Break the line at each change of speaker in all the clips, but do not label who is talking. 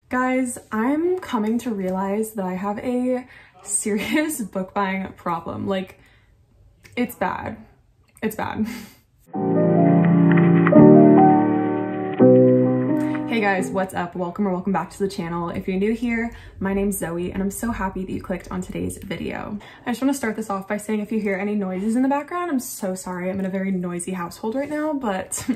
Guys, I'm coming to realize that I have a serious book buying problem. Like, it's bad. It's bad. Hey guys, what's up? Welcome back to the channel. If you're new here, my name's Zoe and I'm so happy that you clicked on today's video. I just want to start this off by saying if you hear any noises in the background, I'm so sorry. I'm in a very noisy household right now, but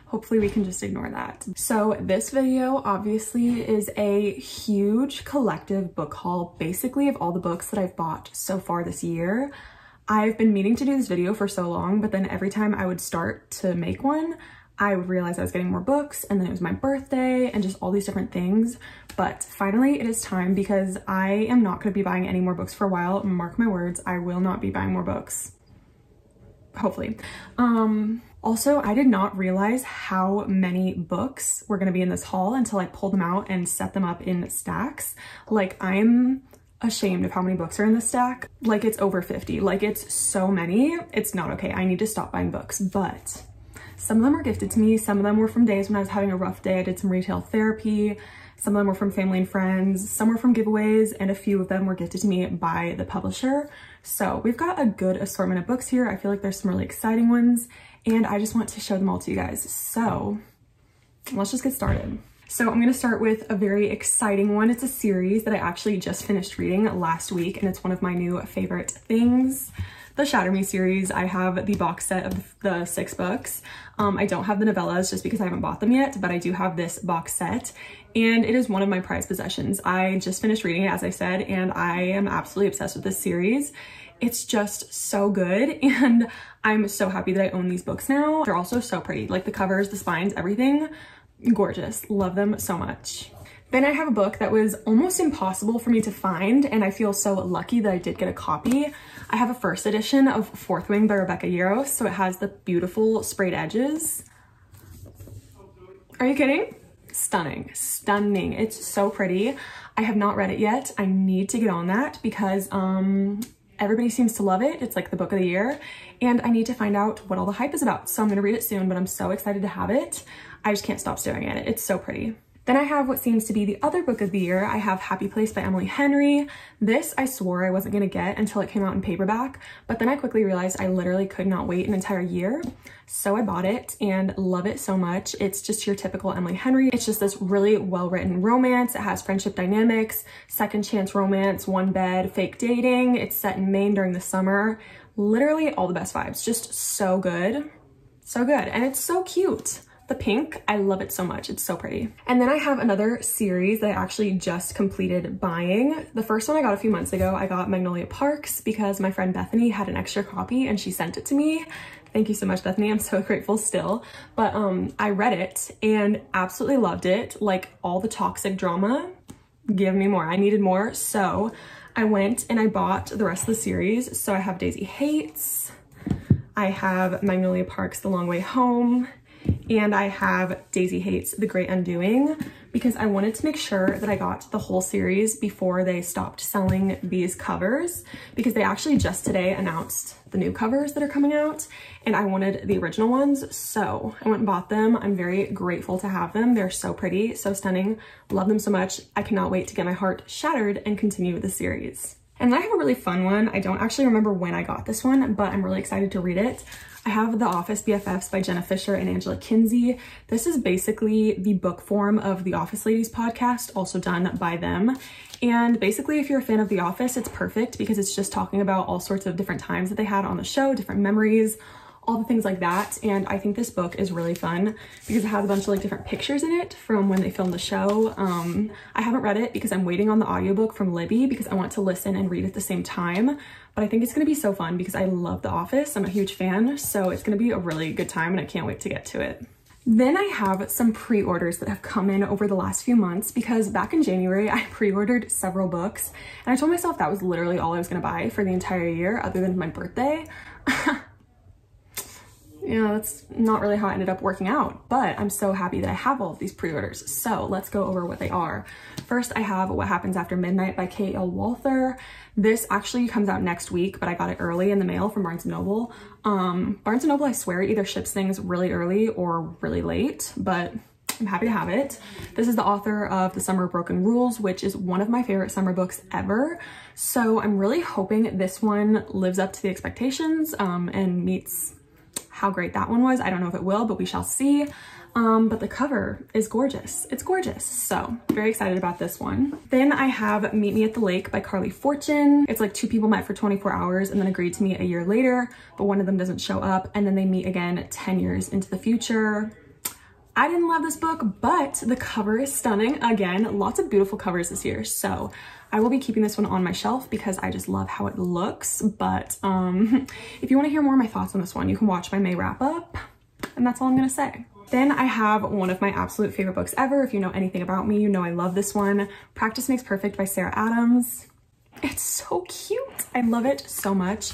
hopefully we can just ignore that. So this video obviously is a huge collective book haul, basically of all the books that I've bought so far this year. I've been meaning to do this video for so long, but then every time I would start to make one, I would realize I was getting more books, and then it was my birthday and just all these different things. But finally it is time, because I am not going to be buying any more books for a while. Mark my words, I will not be buying more books. Hopefully. Also, I did not realize how many books were going to be in this haul until I pulled them out and set them up in stacks. Like, I'm ashamed of how many books are in this stack. Like, it's over 50. Like, it's so many. It's not okay. I need to stop buying books, but some of them were gifted to me. Some of them were from days when I was having a rough day. I did some retail therapy. Some of them were from family and friends. Some were from giveaways, and a few of them were gifted to me by the publisher. So we've got a good assortment of books here. I feel like there's some really exciting ones, and I just want to show them all to you guys. So let's just get started. So I'm going to start with a very exciting one. It's a series that I actually just finished reading last week, and it's one of my new favorite things. The Shatter Me series. I have the box set of the 6 books. I don't have the novellas just because I haven't bought them yet, but I do have this box set, and it is one of my prized possessions. I just finished reading it, as I said, and I am absolutely obsessed with this series. It's just so good, and I'm so happy that I own these books now. They're also so pretty. Like, the covers, the spines, everything, gorgeous. Love them so much. Then I have a book that was almost impossible for me to find, and I feel so lucky that I did get a copy. I have a first edition of Fourth Wing by Rebecca Yarros, so it has the beautiful sprayed edges. Are you kidding? Stunning, stunning. It's so pretty. I have not read it yet. I need to get on that because everybody seems to love it. It's like the book of the year, and I need to find out what all the hype is about. So I'm gonna read it soon, but I'm so excited to have it. I just can't stop staring at it. It's so pretty. Then I have what seems to be the other book of the year. I have Happy Place by Emily Henry. This I swore I wasn't gonna get until it came out in paperback, but then I quickly realized I literally could not wait an entire year. So I bought it and love it so much. It's just your typical Emily Henry. It's just this really well-written romance. It has friendship dynamics, second chance romance, one bed, fake dating. It's set in Maine during the summer. Literally all the best vibes. Just so good. So good. And it's so cute. The pink, I love it so much. It's so pretty. And then I have another series that I actually just completed buying. The first one I got a few months ago. I got Magnolia Parks because my friend Bethany had an extra copy and she sent it to me. Thank you so much, Bethany. I'm so grateful still. But I read it and absolutely loved it. Like, all the toxic drama, give me more. I needed more. So I went and I bought the rest of the series. So I have Daisy Hates. I have Magnolia Parks, The Long Way Home. And I have Daisy Hates, The Great Undoing, because I wanted to make sure that I got the whole series before they stopped selling these covers, because they actually just today announced the new covers that are coming out, and I wanted the original ones, so I went and bought them. I'm very grateful to have them. They're so pretty, so stunning. Love them so much. I cannot wait to get my heart shattered and continue with the series. And I have a really fun one. I don't actually remember when I got this one, but I'm really excited to read it. I have The Office BFFs by Jenna Fischer and Angela Kinsey. This is basically the book form of the Office Ladies podcast, also done by them. And basically, if you're a fan of The Office, it's perfect because it's just talking about all sorts of different times that they had on the show, different memories, all the things like that. And I think this book is really fun because it has a bunch of like different pictures in it from when they filmed the show. I haven't read it because I'm waiting on the audiobook from Libby because I want to listen and read at the same time. But I think it's going to be so fun because I love The Office. I'm a huge fan, so it's going to be a really good time and I can't wait to get to it. Then I have some pre-orders that have come in over the last few months because back in January, I pre-ordered several books and I told myself that was literally all I was going to buy for the entire year other than my birthday. Yeah, that's not really how it ended up working out, but I'm so happy that I have all of these pre-orders. So let's go over what they are. First, I have What Happens After Midnight by K.L. Walther. This actually comes out next week, but I got it early in the mail from Barnes & Noble. Barnes & Noble, I swear, either ships things really early or really late, but I'm happy to have it. This is the author of The Summer of Broken Rules, which is one of my favorite summer books ever. So I'm really hoping this one lives up to the expectations and meets how great that one was. I don't know if it will, but we shall see. But the cover is gorgeous. It's gorgeous. So very excited about this one. Then I have Meet Me at the Lake by Carly Fortune. It's like two people met for 24 hours and then agreed to meet a year later, but one of them doesn't show up and then they meet again 10 years into the future. I didn't love this book, but the cover is stunning. Again, lots of beautiful covers this year. So I will be keeping this one on my shelf because I just love how it looks. But if you want to hear more of my thoughts on this one, you can watch my May wrap up. And that's all I'm gonna say. Then I have one of my absolute favorite books ever. If you know anything about me, you know I love this one. Practice Makes Perfect by Sarah Adams. It's so cute. I love it so much.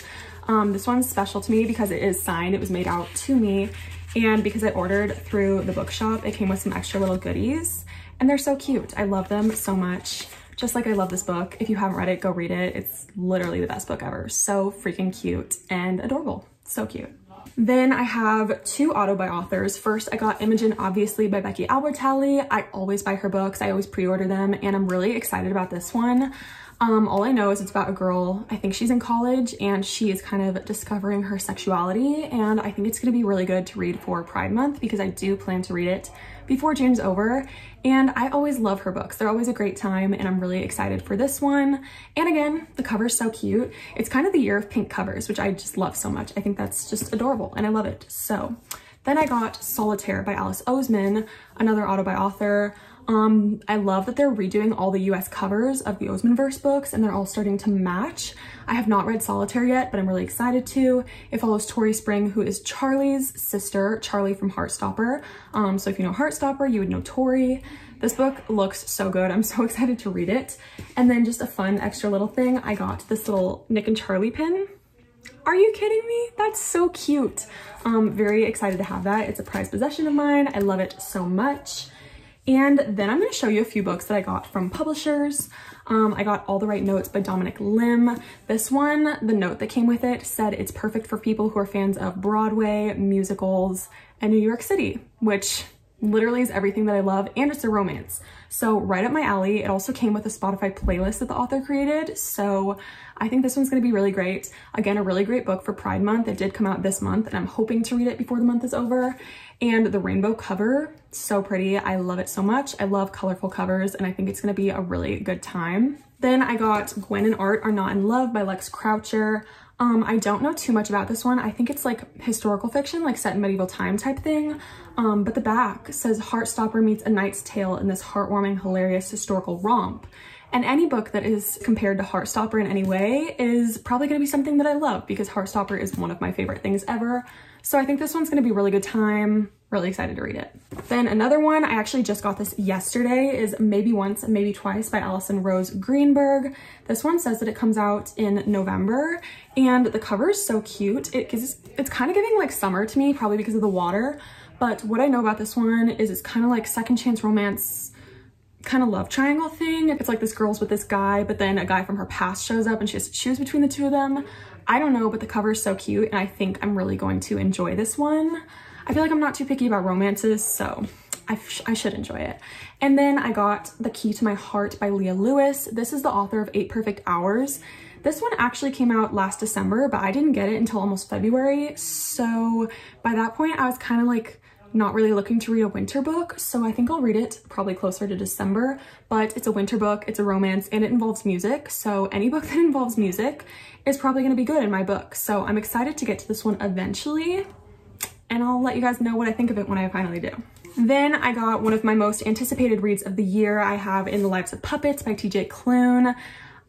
This one's special to me because it is signed. It was made out to me. And because I ordered through the bookshop, it came with some extra little goodies. And they're so cute. I love them so much. Just like I love this book. If you haven't read it, go read it. It's literally the best book ever. So freaking cute and adorable. So cute. Then I have two auto by authors. First, I got Imogen Obviously by Becky Albertalli. I always buy her books. I always pre-order them and I'm really excited about this one. All I know is it's about a girl, I think she's in college and she is kind of discovering her sexuality, and I think it's gonna be really good to read for Pride Month because I do plan to read it before June's over. And I always love her books. They're always a great time and I'm really excited for this one. And again, the cover's so cute. It's kind of the year of pink covers, which I just love so much. I think that's just adorable and I love it. So then I got Solitaire by Alice Oseman, another auto by author. I love that they're redoing all the US covers of the Osemanverse books and they're all starting to match. I have not read Solitaire yet, but I'm really excited to. It follows Tori Spring, who is Charlie's sister, Charlie from Heartstopper. So if you know Heartstopper, you would know Tori. This book looks so good. I'm so excited to read it. And then just a fun extra little thing, I got this little Nick and Charlie pin. Are you kidding me? That's so cute. Very excited to have that. It's a prized possession of mine. I love it so much. And then I'm going to show you a few books that I got from publishers. I got All the Right Notes by Dominic Lim. This one, the note that came with it said it's perfect for people who are fans of Broadway, musicals, and New York City, which literally is everything that I love, and it's a romance. So right up my alley. It also came with a Spotify playlist that the author created. So I think this one's gonna be really great. Again, a really great book for Pride Month. It did come out this month and I'm hoping to read it before the month is over. And the rainbow cover, so pretty. I love it so much. I love colorful covers and I think it's gonna be a really good time. Then I got Gwen and Art Are Not in Love by Lex Croucher. I don't know too much about this one. I think it's like historical fiction, like set in medieval time type thing. But the back says Heartstopper meets A Knight's Tale in this heartwarming, hilarious historical romp. And any book that is compared to Heartstopper in any way is probably gonna be something that I love because Heartstopper is one of my favorite things ever. So I think this one's gonna be a really good time. Really excited to read it. Then another one, I actually just got this yesterday, is Maybe Once, Maybe Twice by Allison Rose Greenberg. This one says that it comes out in November and the cover is so cute. It's kind of giving like summer to me, probably because of the water. But what I know about this one is it's kind of like second chance romance, kind of love triangle thing. It's like this girl's with this guy, but then a guy from her past shows up and she has to choose between the two of them. I don't know, but the cover is so cute and I think I'm really going to enjoy this one. I feel like I'm not too picky about romances, so I should enjoy it. And then I got The Key to My Heart by Leah Lewis. This is the author of 8 Perfect Hours. This one actually came out last December, but I didn't get it until almost February. So by that point, I was kind of like not really looking to read a winter book. So I think I'll read it probably closer to December, but it's a winter book, it's a romance, and it involves music. So any book that involves music is probably gonna be good in my book. So I'm excited to get to this one eventually. And I'll let you guys know what I think of it when I finally do. Then I got one of my most anticipated reads of the year. I have In the Lives of Puppets by TJ Klune.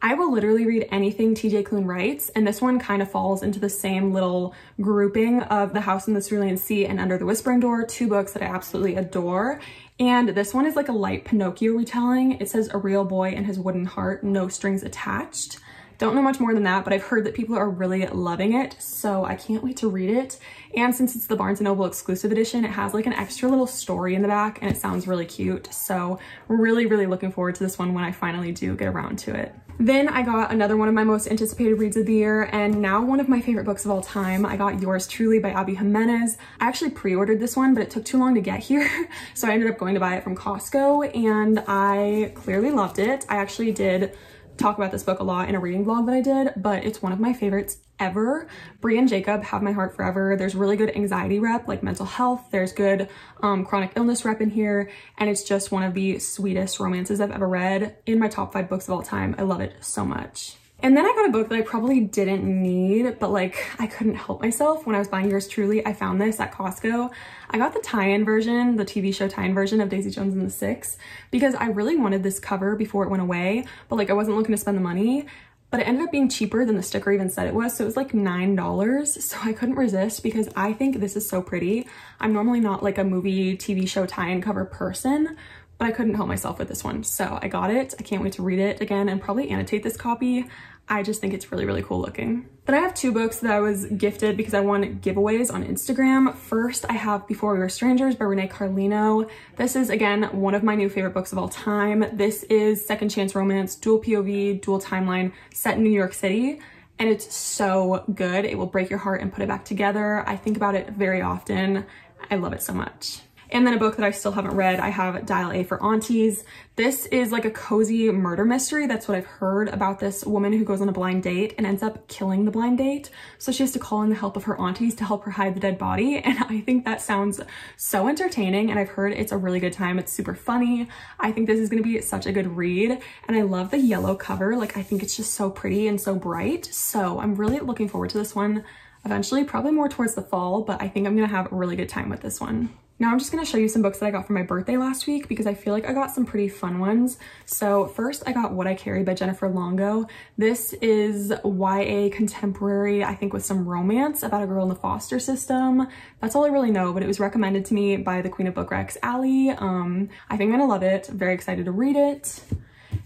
I will literally read anything TJ Klune writes, and this one kind of falls into the same little grouping of The House in the Cerulean Sea and Under the Whispering Door, 2 books that I absolutely adore. And this one is like a light Pinocchio retelling. It says A Real Boy and His Wooden Heart, No Strings Attached. Don't know much more than that, but I've heard that people are really loving it, so I can't wait to read it. And since it's the Barnes & Noble exclusive edition, it has like an extra little story in the back and it sounds really cute. So really, really looking forward to this one when I finally do get around to it. Then I got another one of my most anticipated reads of the year, and now one of my favorite books of all time. I got Yours Truly by Abby Jimenez. I actually pre-ordered this one, but it took too long to get here. So I ended up going to buy it from Costco, and I clearly loved it. I actually did talk about this book a lot in a reading vlog that I did, but it's one of my favorites ever. Brie and Jacob have my heart forever. There's really good anxiety rep, like mental health. There's good chronic illness rep in here, and it's just one of the sweetest romances I've ever read. In my top 5 books of all time. I love it so much. And then I got a book that I probably didn't need, but like I couldn't help myself. When I was buying Yours Truly, I found this at Costco. I got the tie-in version, the TV show tie-in version of Daisy Jones and the Six, because I really wanted this cover before it went away, but like I wasn't looking to spend the money. But it ended up being cheaper than the sticker even said it was. So it was like $9. So I couldn't resist because I think this is so pretty. I'm normally not like a movie, TV show tie-in cover person, but I couldn't help myself with this one. So I got it. I can't wait to read it again and probably annotate this copy. I just think it's really, really cool looking. But I have 2 books that I was gifted because I won giveaways on Instagram. First, I have Before We Were Strangers by Renee Carlino. This is, again, one of my new favorite books of all time. This is second chance romance, dual POV, dual timeline, set in New York City. And it's so good. It will break your heart and put it back together. I think about it very often. I love it so much. And then a book that I still haven't read, I have Dial A for Aunties. This is like a cozy murder mystery. That's what I've heard about this woman who goes on a blind date and ends up killing the blind date. So she has to call in the help of her aunties to help her hide the dead body. And I think that sounds so entertaining. And I've heard it's a really good time. It's super funny. I think this is going to be such a good read. And I love the yellow cover. Like, I think it's just so pretty and so bright. So I'm really looking forward to this one eventually, probably more towards the fall, but I think I'm going to have a really good time with this one. Now I'm just going to show you some books that I got for my birthday last week because I feel like I got some pretty fun ones. So first I got What I Carry by Jennifer Longo. This is YA contemporary, I think with some romance about a girl in the foster system. That's all I really know, but it was recommended to me by the Queen of Book Recs, Allie. I think I'm going to love it. Very excited to read it.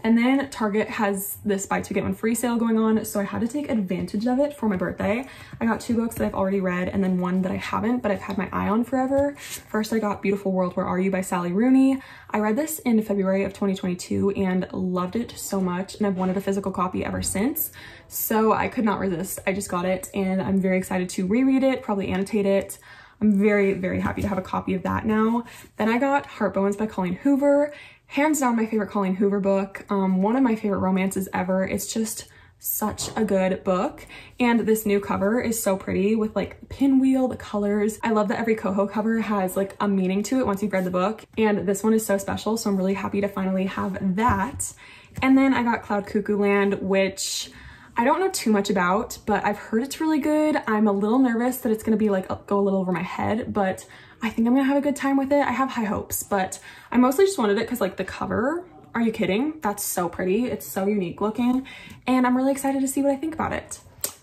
And then Target has this buy 2 get 1 free sale going on, so I had to take advantage of it for my birthday. I got 2 books that I've already read and then one that I haven't, but I've had my eye on forever. First, I got Beautiful World, Where Are You by Sally Rooney. I read this in February of 2022 and loved it so much, and I've wanted a physical copy ever since, so I could not resist. I just got it and I'm very excited to reread it, probably annotate it. I'm very, very happy to have a copy of that now. Then I got Heart Bones by Colleen Hoover. Hands down my favorite Colleen Hoover book. One of my favorite romances ever. It's just such a good book. And this new cover is so pretty with like the pinwheel, the colors. I love that every Coho cover has like a meaning to it once you've read the book. And this one is so special. So I'm really happy to finally have that. And then I got Cloud Cuckoo Land, which I don't know too much about, but I've heard it's really good. I'm a little nervous that it's gonna be like go a little over my head, but I think I'm gonna have a good time with it. I have high hopes, but I mostly just wanted it because like the cover, are you kidding? That's so pretty. It's so unique looking, and I'm really excited to see what I think about it.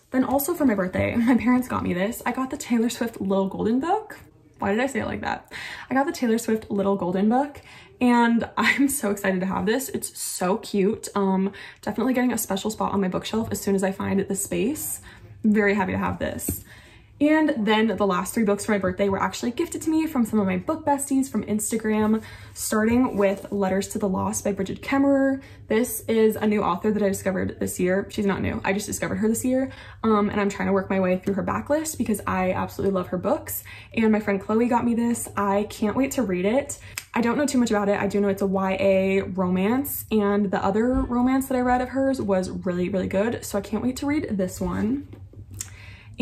Then also for my birthday, my parents got me this. I got the Taylor Swift Little Golden Book. Why did I say it like that? I got the Taylor Swift Little Golden Book, and I'm so excited to have this. It's so cute. Definitely getting a special spot on my bookshelf as soon as I find the space. Very happy to have this. And then the last 3 books for my birthday were actually gifted to me from some of my book besties from Instagram, starting with Letters to the Lost by Bridget Kemmerer. This is a new author that I discovered this year. She's not new, I just discovered her this year. And I'm trying to work my way through her backlist because I absolutely love her books. And my friend Chloe got me this. I can't wait to read it. I don't know too much about it. I do know it's a YA romance, and the other romance that I read of hers was really, really good. So I can't wait to read this one.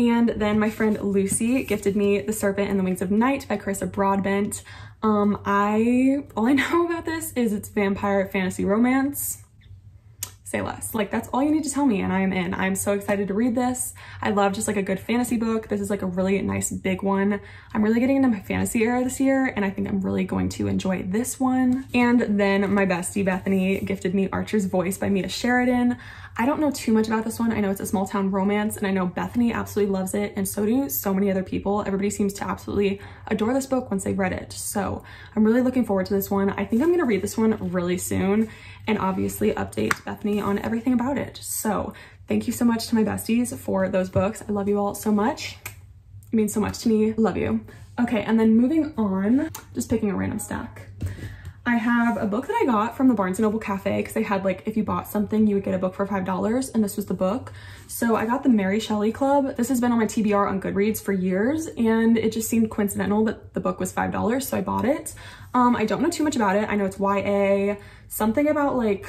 And then my friend Lucy gifted me The Serpent and the Wings of Night by Carissa Broadbent. All I know about this is it's vampire fantasy romance. Say less. Like, that's all you need to tell me and I am in. I'm so excited to read this. I love just like a good fantasy book. This is like a really nice big one. I'm really getting into my fantasy era this year, and I think I'm really going to enjoy this one. And then my bestie Bethany gifted me Archer's Voice by Mia Sheridan. I don't know too much about this one. I know it's a small town romance, and I know Bethany absolutely loves it, and so do so many other people. Everybody seems to absolutely adore this book once they've read it. So I'm really looking forward to this one. I think I'm gonna read this one really soon and obviously update Bethany on everything about it. So thank you so much to my besties for those books. I love you all so much. It means so much to me. Love you. Okay, and then moving on, just picking a random stack. I have a book that I got from the Barnes & Noble Cafe because they had like, if you bought something, you would get a book for $5, and this was the book. So I got the Mary Shelley Club. This has been on my TBR on Goodreads for years, and it just seemed coincidental that the book was $5, so I bought it. I don't know too much about it. I know it's YA, something about like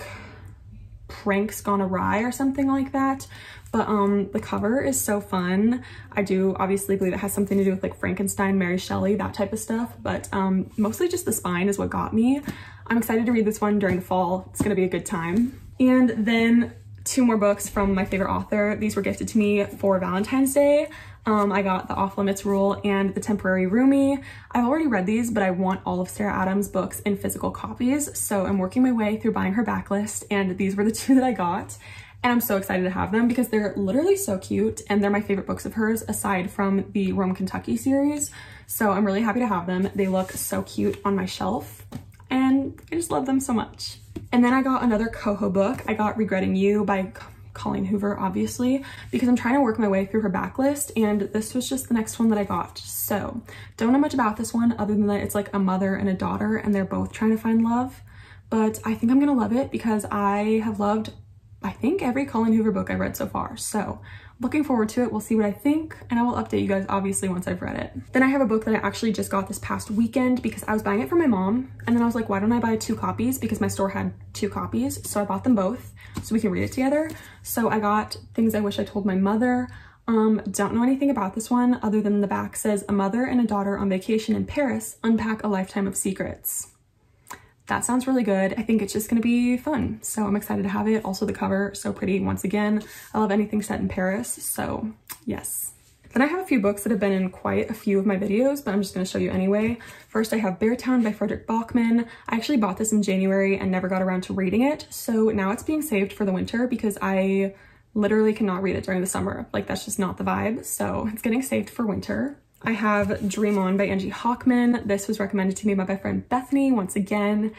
pranks gone awry or something like that. But the cover is so fun. I do obviously believe it has something to do with like Frankenstein, Mary Shelley, that type of stuff. But mostly just the spine is what got me. I'm excited to read this one during the fall. It's gonna be a good time. And then 2 more books from my favorite author. These were gifted to me for Valentine's Day. I got The Off Limits Rule and The Temporary Roomie. I've already read these, but I want all of Sarah Adams' books in physical copies. So I'm working my way through buying her backlist, and these were the 2 that I got. And I'm so excited to have them because they're literally so cute, and they're my favorite books of hers aside from the Rome, Kentucky series. So I'm really happy to have them. They look so cute on my shelf, and I just love them so much. And then I got another Coho book. I got Regretting You by Colleen Hoover, obviously, because I'm trying to work my way through her backlist, and this was just the next one that I got. So don't know much about this one other than that it's like a mother and a daughter, and they're both trying to find love. But I think I'm gonna love it because I have loved, I think, every Colleen Hoover book I've read so far. So looking forward to it. We'll see what I think, and I will update you guys obviously once I've read it. Then I have a book that I actually just got this past weekend because I was buying it for my mom, and then I was like, why don't I buy 2 copies, because my store had 2 copies. So I bought them both so we can read it together. So I got Things I Wish I Told My Mother. Don't know anything about this one other than the back says, a mother and a daughter on vacation in Paris unpack a lifetime of secrets. That sounds really good. I think it's just gonna be fun. So I'm excited to have it. Also the cover, so pretty once again. I love anything set in Paris, so yes. Then I have a few books that have been in quite a few of my videos, but I'm just gonna show you anyway. First, I have Beartown by Frederick Bachman. I actually bought this in January and never got around to reading it. So now it's being saved for the winter because I literally cannot read it during the summer. Like, that's just not the vibe. So it's getting saved for winter. I have Dream On by Angie Hockman. This was recommended to me by my friend Bethany once again,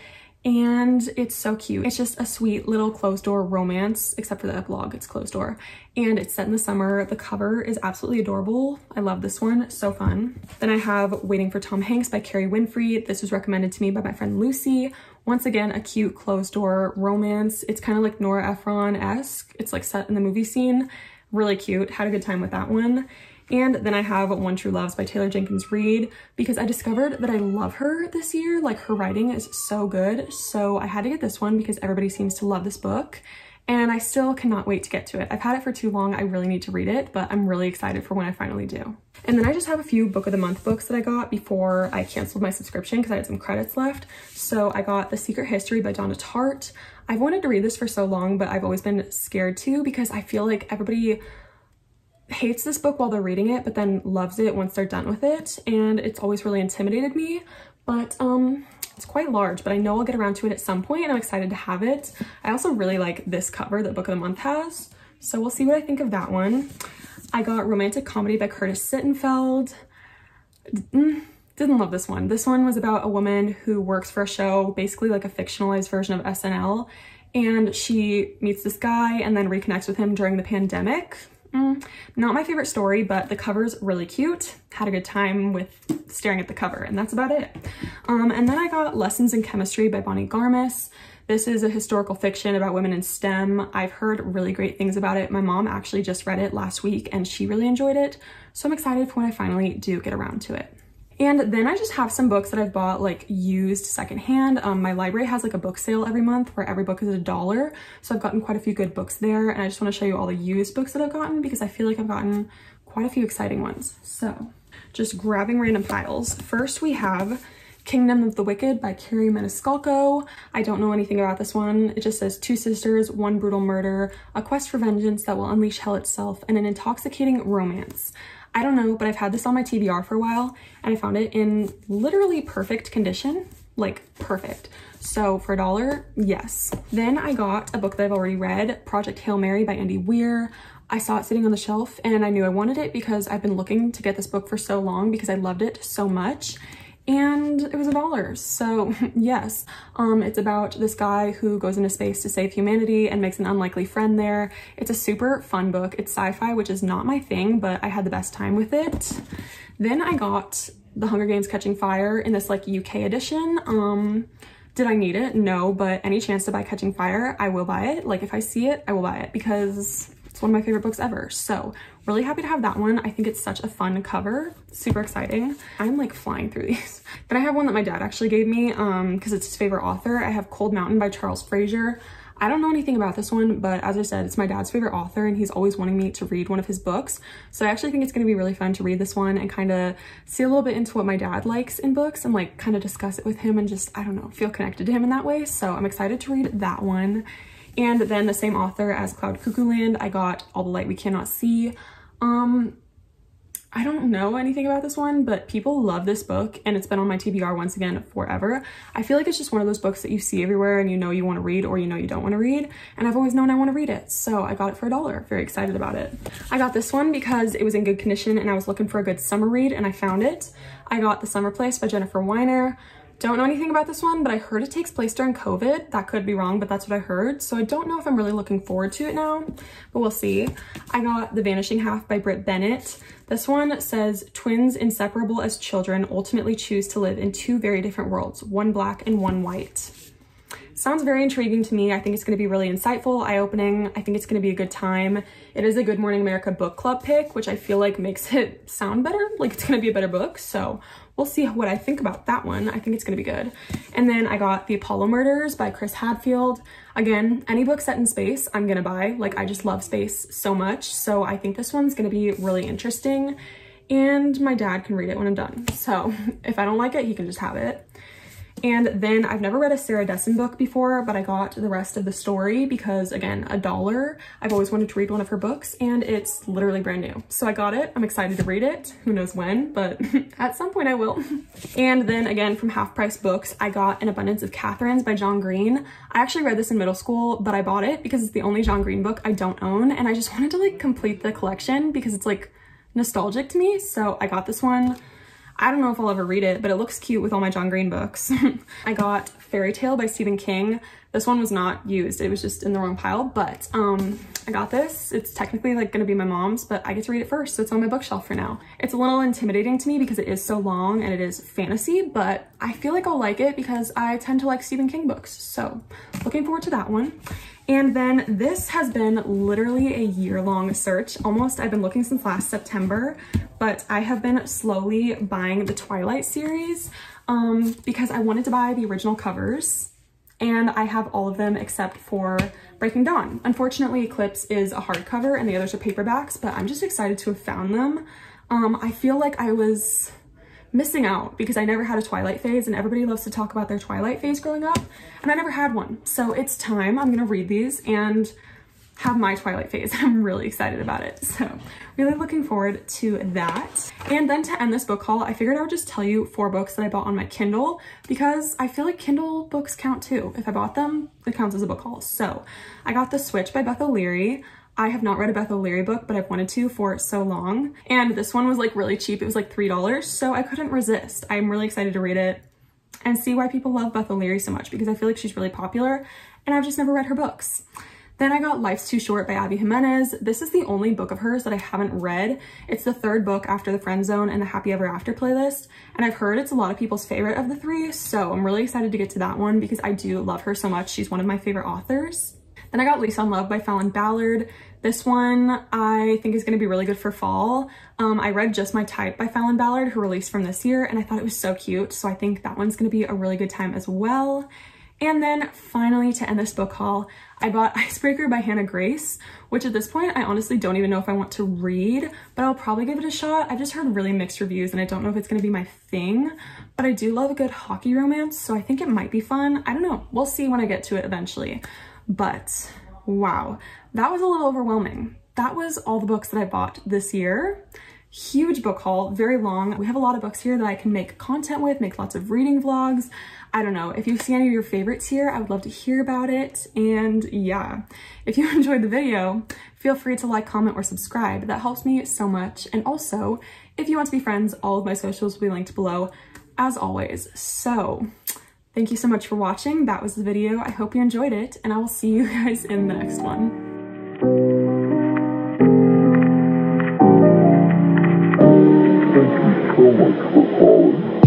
and it's so cute. It's just a sweet little closed door romance, except for the epilogue, it's closed door. And it's set in the summer. The cover is absolutely adorable. I love this one, so fun. Then I have Waiting for Tom Hanks by Carrie Winfrey. This was recommended to me by my friend Lucy. Once again, a cute closed door romance. It's kind of like Nora Ephron-esque. It's like set in the movie scene. Really cute, had a good time with that one. And then I have One True Loves by Taylor Jenkins Reid because I discovered that I love her this year. Like, her writing is so good. So I had to get this one because everybody seems to love this book, and I still cannot wait to get to it. I've had it for too long. I really need to read it, but I'm really excited for when I finally do. And then I just have a few book of the month books that I got before I canceled my subscription because I had some credits left. So I got The Secret History by Donna Tartt. I've wanted to read this for so long, but I've always been scared to because I feel like everybody hates this book while they're reading it, but then loves it once they're done with it. And it's always really intimidated me, but it's quite large, but I know I'll get around to it at some point, and I'm excited to have it. I also really like this cover that Book of the Month has, so we'll see what I think of that one. I got Romantic Comedy by Curtis Sittenfeld. Didn't love this one. This one was about a woman who works for a show, basically like a fictionalized version of SNL, and she meets this guy and then reconnects with him during the pandemic. Not my favorite story, but the cover's really cute. Had a good time with staring at the cover, and that's about it. And then I got Lessons in Chemistry by Bonnie Garmis. This is a historical fiction about women in STEM. I've heard really great things about it. My mom actually just read it last week and she really enjoyed it. So I'm excited for when I finally do get around to it. And then I just have some books that I've bought like used secondhand. My library has like a book sale every month where every book is $1. So I've gotten quite a few good books there, and I just want to show you all the used books that I've gotten because I feel like I've gotten quite a few exciting ones. So just grabbing random piles. First we have Kingdom of the Wicked by Carrie Maniscalco. I don't know anything about this one. It just says 2 sisters, 1 brutal murder, a quest for vengeance that will unleash hell itself, and an intoxicating romance. I don't know, but I've had this on my TBR for a while and I found it in literally perfect condition, like perfect. So for $1, yes. Then I got a book that I've already read, Project Hail Mary by Andy Weir. I saw it sitting on the shelf and I knew I wanted it because I've been looking to get this book for so long because I loved it so much. and it was $1. So yes, it's about this guy who goes into space to save humanity and makes an unlikely friend there. It's a super fun book. It's sci-fi, which is not my thing, but I had the best time with it. Then I got The Hunger Games Catching Fire in this like UK edition. Did I need it? No, but any chance to buy Catching Fire, I will buy it. Like if I see it, I will buy it because it's one of my favorite books ever. So really happy to have that one. I think it's such a fun cover. Super exciting. I'm like flying through these. Then I have one that my dad actually gave me because it's his favorite author. I have Cold Mountain by Charles Frazier. I don't know anything about this one, but as I said, it's my dad's favorite author and he's always wanting me to read one of his books. So I actually think it's going to be really fun to read this one and kind of see a little bit into what my dad likes in books and like kind of discuss it with him and just, I don't know, feel connected to him in that way. So I'm excited to read that one. And then the same author as Cloud Cuckoo Land, I got All the Light We Cannot See. I don't know anything about this one, but people love this book and it's been on my TBR once again forever. I feel like it's just one of those books that you see everywhere and you know you want to read or you know you don't want to read. And I've always known I want to read it. So I got it for $1. Very excited about it. I got this one because it was in good condition and I was looking for a good summer read and I found it. I got The Summer Place by Jennifer Weiner. Don't know anything about this one, but I heard it takes place during COVID. That could be wrong, but that's what I heard. So I don't know if I'm really looking forward to it now, but we'll see. I got The Vanishing Half by Britt Bennett. This one says, twins inseparable as children ultimately choose to live in two very different worlds, one black and one white. Sounds very intriguing to me. I think it's going to be really insightful, eye-opening. I think it's going to be a good time. It is a Good Morning America book club pick, which I feel like makes it sound better. Like it's going to be a better book. So we'll see what I think about that one. I think it's going to be good. And then I got The Apollo Murders by Chris Hadfield. Again, any book set in space, I'm going to buy. Like I just love space so much. So I think this one's going to be really interesting. And my dad can read it when I'm done. So if I don't like it, he can just have it. And then I've never read a Sarah Dessen book before, but I got The Rest of the Story because again, $1. I've always wanted to read one of her books and it's literally brand new. So I got it. I'm excited to read it. Who knows when, but at some point I will. And then again, from Half Price Books, I got An Abundance of Catherines by John Green. I actually read this in middle school, but I bought it because it's the only John Green book I don't own. And I just wanted to like complete the collection because it's like nostalgic to me. So I got this one. I don't know if I'll ever read it, but it looks cute with all my John Green books. I got Fairy Tale by Stephen King. This one was not used. It was just in the wrong pile, but I got this. It's technically like gonna be my mom's, but I get to read it first, so it's on my bookshelf for now. It's a little intimidating to me because it is so long and it is fantasy, but I feel like I'll like it because I tend to like Stephen King books. So looking forward to that one. And then this has been literally a year-long search. Almost, I've been looking since last September, but I have been slowly buying the Twilight series because I wanted to buy the original covers and I have all of them except for Breaking Dawn. Unfortunately, Eclipse is a hardcover and the others are paperbacks, but I'm just excited to have found them. I feel like I was missing out because I never had a Twilight phase and everybody loves to talk about their Twilight phase growing up and I never had one. So it's time. I'm gonna read these and have my Twilight phase. I'm really excited about it. So really looking forward to that. And then to end this book haul, I figured I would just tell you 4 books that I bought on my Kindle because I feel like Kindle books count too. If I bought them, it counts as a book haul. So I got The Switch by Beth O'Leary. I have not read a Beth O'Leary book, but I've wanted to for so long. And this one was like really cheap. It was like $3, so I couldn't resist. I'm really excited to read it and see why people love Beth O'Leary so much because I feel like she's really popular and I've just never read her books. Then I got Life's Too Short by Abby Jimenez. This is the only book of hers that I haven't read. It's the 3rd book after The Friend Zone and the Happy Ever After playlist. And I've heard it's a lot of people's favorite of the 3, so I'm really excited to get to that one because I do love her so much. She's one of my favorite authors. Then I got Lease on Love by Fallon Ballard. This one I think is going to be really good for fall. I read Just My Type by Fallon Ballard, who released from this year, and I thought it was so cute. So I think that one's going to be a really good time as well. And then finally, to end this book haul, I bought Icebreaker by Hannah Grace, which at this point, I honestly don't even know if I want to read, but I'll probably give it a shot. I just heard really mixed reviews and I don't know if it's going to be my thing, but I do love a good hockey romance, so I think it might be fun. I don't know. We'll see when I get to it eventually. But wow, that was a little overwhelming. That was all the books that I bought this year. Huge book haul, very long. We have a lot of books here that I can make content with, make lots of reading vlogs. I don't know, if you see any of your favorites here, I would love to hear about it. And yeah, if you enjoyed the video, feel free to like, comment, or subscribe. That helps me so much. And also, if you want to be friends, all of my socials will be linked below. as always. So thank you so much for watching. That was the video. I hope you enjoyed it, and I will see you guys in the next one.
Thank you so much for calling.